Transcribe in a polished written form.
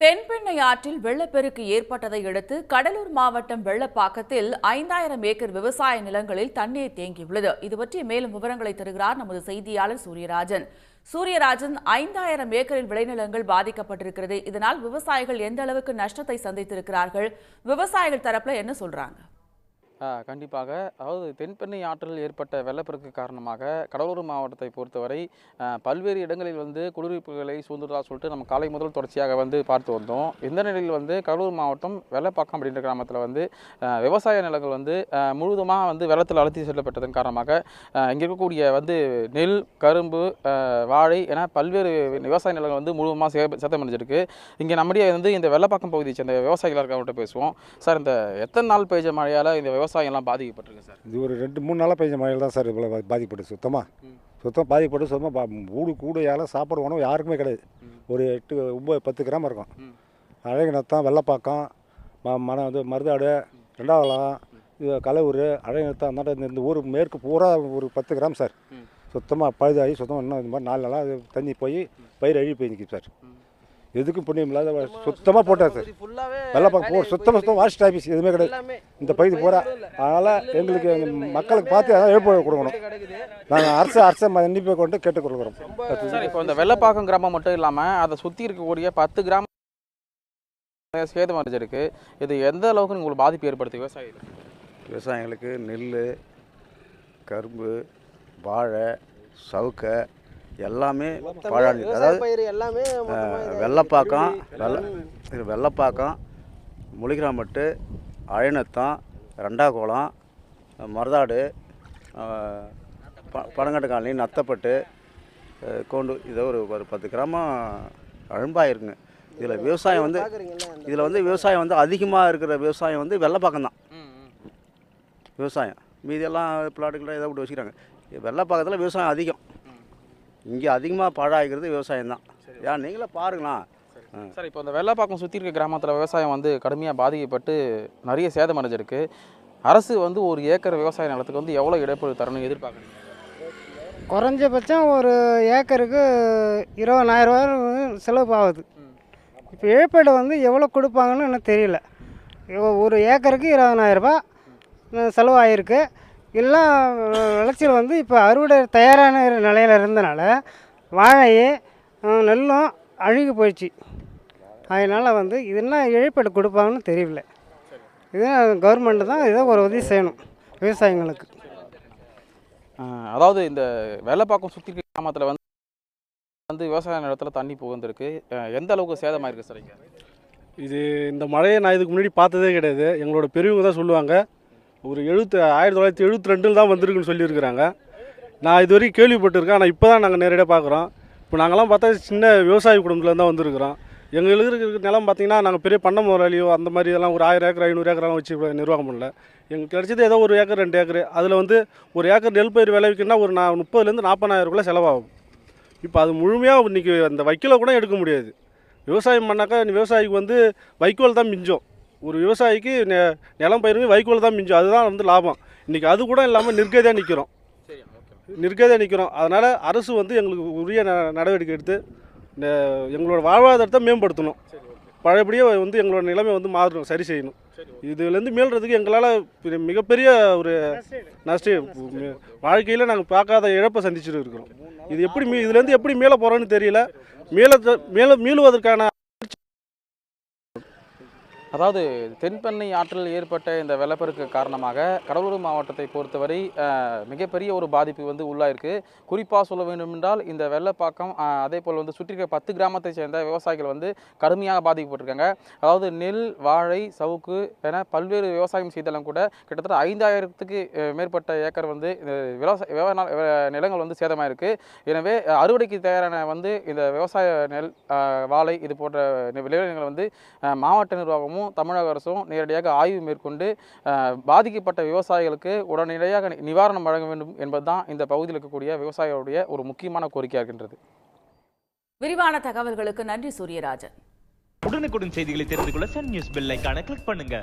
தென்பெண்ணை ஆற்றில் வெள்ளப்பெருக்கு ஏற்பட்டதை அடுத்து கடலூர் மாவட்டம் வெள்ளப்பாக்கத்தில் 5000 ஏக்கர் விவசாய நிலங்களில் தண்ணீர் தேங்கியுள்ளது. இதுபற்றி மேலும் விவரங்களை தருகிறார் நமது செய்தியாளர் சூரியராஜன். 5000 ஏக்கரில் விளைநிலங்கள் பாதிக்கப்பட்டிருக்கிறது. இதனால் விவசாயிகள் எந்த அளவுக்கு நஷ்டத்தை சந்தித்திருக்கிறார்கள்? விவசாயிகள் தரப்புல என்ன சொல்றாங்க? கண்டிப்பாக. அதாவது தென்பெண்ணை ஆற்றில் ஏற்பட்ட வெள்ளப்பெருக்கு காரணமாக கடலூர் மாவட்டத்தை பொறுத்தவரை பல்வேறு இடங்களில் குடியிருப்புகளை சூழ்ந்துள்ளதாக சொல்லிட்டு நம்ம காலை முதல் தொடர்ச்சியாக பார்த்து வந்தோம். இந்த நிலையில் கடலூர் மாவட்டம் வெள்ளப்பாக்கம் அப்படின்ற கிராமத்தில் விவசாய நிலங்கள் முழுவதுமாக வெள்ளத்தில் அழுத்தி செல்லப்பட்டதன் காரணமாக இங்கே இருக்கக்கூடிய நெல், கரும்பு, வாழை என பல்வேறு விவசாய நிலங்கள் முழுவதுமாக சேதமடைஞ்சிருக்கு. இங்கே நம்முடைய இந்த வெள்ளப்பாக்கம் பகுதியை சேர்ந்த விவசாயிகளுக்கு பேசுவோம். சார், இந்த எத்தனை நாள் பெய்த மழையால் இந்த விவசாயம் எல்லாம் பாதிக்கப்பட்டிருக்கு சார்? இது ஒரு 2-3 நாளாக பெய்ஞ்ச மழையில் தான் சார் இவ்வளோ பாதிக்கப்பட்டு சுத்தமாக பாதிக்கப்பட்டு சுத்தமாக கூடையால் சாப்பாடு உணவு யாருக்குமே கிடையாது. ஒரு 8-10 கிராமம் இருக்கும். அழகினத்தான், வெள்ளப்பாக்கம், மருதாடு, ரெண்டாவலம், இது கலையூர், அழகினத்தான், அந்த இந்த ஊர் மேற்கு பூரா ஒரு 10 கிராம் சார் சுத்தமாக பழுதாகி சுத்தமாக இன்னும் இந்த மாதிரி 4 நாளாக தண்ணி போய் பயிர் அழுகி போய் நிற்கிது சார். எதுக்கும் புண்ணியம் இல்லாத சுத்தமாக போட்டார் சார். வெள்ளப்பாக்கம் சுத்தமாக வாஷ் ஆஃபீஸ் எதுவுமே கிடையாது இந்த பகுதி பூரா. அதனால் எங்களுக்கு மக்களுக்கு பார்த்து அதான் எழுப்பு கொடுக்கணும். நாங்கள் அரசை மன்னிப்பை கொண்டு கேட்டுக்கொள்கிறோம் சார். இப்போ இந்த வெள்ளப்பாக்கம் கிராமம் மட்டும் இல்லாமல் அதை சுற்றி இருக்கக்கூடிய 10 கிராமம் சேதம் அடைஞ்சிருக்கு. இது எந்த அளவுக்கு உங்களுக்கு பாதிப்பு ஏற்படுத்து விவசாயிகளுக்கு? நெல், கரும்பு, வாழை, சவுக்கை எல்லாமே பாழாடி. அதாவது வெள்ளப்பாக்கம், முளிகிராமட்டு, அழனத்தம், ரெண்டாகுளம், மருதாடு, பனங்கட்டு காலனி, நத்தப்பட்டு, கோண்டு, இதை ஒரு 10 கிராமம் அழும்பாயிருக்குங்க. இதில் விவசாயம் விவசாயம் அதிகமாக இருக்கிற விவசாயம் வெள்ளப்பாக்கம் தான் விவசாயம். மீதியெல்லாம் பிளாட்டுக்கெல்லாம் இதை விட்டு வச்சுக்கிறாங்க. வெள்ளப்பாக்கத்தில் விவசாயம் அதிகம். இங்கே அதிகமாக பாழாகிறது விவசாயம் தான். ஏன் நீங்களே பாருங்களா சார். இப்போ இந்த வெள்ளப்பாக்கம் சுற்றி இருக்க கிராமத்தில் விவசாயம் கடுமையாக பாதிக்கப்பட்டு நிறைய சேதம் அடைஞ்சிருக்கு. அரசு ஒரு ஏக்கர் விவசாய நிலத்துக்கு எவ்வளோ இடைப்பொழு தரணும் எதிர்பார்க்குறீங்க? குறைஞ்சபட்சம் ஒரு ஏக்கருக்கு 20,000 ரூபா செலவு ஆகுது. இப்போ இழப்பீடு எவ்வளோ கொடுப்பாங்கன்னு எனக்கு தெரியல. ஒரு ஏக்கருக்கு 20,000 ரூபா செலவாகிருக்கு. எல்லாம் விளைச்சல் இப்போ அறுவடை தயாரான நிலையில் இருந்தனால வாழையே நெல்லும் அழுகி போயிடுச்சு. அதனால் இது என்ன இழப்பீடு கொடுப்பாங்கன்னு தெரியல. இது கவர்மெண்ட்டு தான் ஏதோ ஒரு உதவி செய்யணும் விவசாயிங்களுக்கு. அதாவது இந்த வெள்ளப்பாக்கம் சுற்றி கிராமத்தில் விவசாய நிலத்தில் தண்ணி புகுந்திருக்கு. எந்த அளவுக்கு சேதமாயிருக்கு சார்? இது இந்த மழையை நான் இதுக்கு முன்னாடி பார்த்ததே கிடையாது. எங்களோட பெரியவங்க தான் சொல்லுவாங்க. ஒரு 1972 தான் வந்திருக்குன்னு சொல்லியிருக்கிறாங்க. நான் இது வரைக்கும் கேள்விப்பட்டிருக்கேன். ஆனால் இப்போ தான் நாங்கள் நேரடியாக பார்க்குறோம். இப்போ நாங்கள்லாம் பார்த்தா சின்ன விவசாய குடும்பத்தில் தான் வந்திருக்கிறோம். எங்களுக்கு இருக்கிற நிலம் பார்த்திங்கன்னா நாங்கள் பெரிய பண்ண முதலாளியோ அந்த மாதிரி இதெல்லாம் ஒரு 1000 ஏக்கர் 500 ஏக்கரெல்லாம் வச்சு நிர்வாகம் பண்ணல. எங்களுக்கு கிடைச்சது ஏதோ 1 ஏக்கர் 2 ஏக்கர். அதில் 1 ஏக்கர் நெல் பயிர் விளைவிக்கணும்னா ஒரு 30,000 40,000 செலவாகும். இப்போ அது முழுமையாக இன்றைக்கி அந்த வைக்கோலை கூட எடுக்க முடியாது. விவசாயம் பண்ணாக்கா விவசாயிக்கு வைக்கோல் தான் மிஞ்சம். ஒரு விவசாயிக்கு நிலம் பயிருக்கு வைக்கோல் தான் மிஞ்சும். அதுதான் லாபம். இன்றைக்கி அது கூட இல்லாமல் நிற்கதியாக நிற்கிறோம். அதனால் அரசு எங்களுக்கு உரிய நடவடிக்கை எடுத்து எங்களோட வாழ்வாதாரத்தை மேம்படுத்தணும். பழையபடியே எங்களோட நிலைமை மாறணும், சரி செய்யணும். இதுலேருந்து மீள்றதுக்கு எங்களால் மிகப்பெரிய ஒரு நஷ்டம் வாழ்க்கையில் நாங்கள் பார்க்காத இழப்பை சந்திச்சுட்டு இருக்கிறோம். இது இதுலேருந்து எப்படி மீள போகிறோன்னு தெரியல. மீளுவதற்கான அதாவது தென்பெண்ணை ஆற்றில் ஏற்பட்ட இந்த வெள்ளப்பெருக்கு காரணமாக கடலூர் மாவட்டத்தை பொறுத்தவரை மிகப்பெரிய ஒரு பாதிப்பு உள்ளாயிருக்கு. குறிப்பாக சொல்ல வேண்டும் என்றால் இந்த வெள்ளப்பாக்கம் அதே போல் சுற்றி இருக்க 10 கிராமத்தை சேர்ந்த விவசாயிகள் கடுமையாக பாதிக்கப்பட்டிருக்காங்க. அதாவது நெல், வாழை, சவுக்கு என பல்வேறு விவசாயம் செய்தாலும் கூட கிட்டத்தட்ட 5000க்கு மேற்பட்ட ஏக்கர் நிலங்கள் சேதமாயிருக்கு. எனவே அறுவடைக்கு தயாரான இந்த விவசாய நெல், வாழை இது போன்ற விளைநிலங்கள் மாவட்ட நிர்வாகமும் தமிழக அரசும் நேரடியாக ஆய்வு மேற்கொண்டு பாதிக்கப்பட்ட விவசாயிகளுக்கு உடனடியாக நிவாரணம் வழங்க வேண்டும் என்பதுதான் இந்த பகுதியில் இருக்கக்கூடிய விவசாயிகளுடைய ஒரு முக்கியமான கோரிக்கையாக இருக்கின்றது. விரிவான தகவல்களுக்கு நன்றி சூரியராஜன். உடனுக்குடன் செய்திகளை தெரிந்து கொள்ள சன் நியூஸ் பெல் ஐகானை கிளிக் பண்ணுங்க.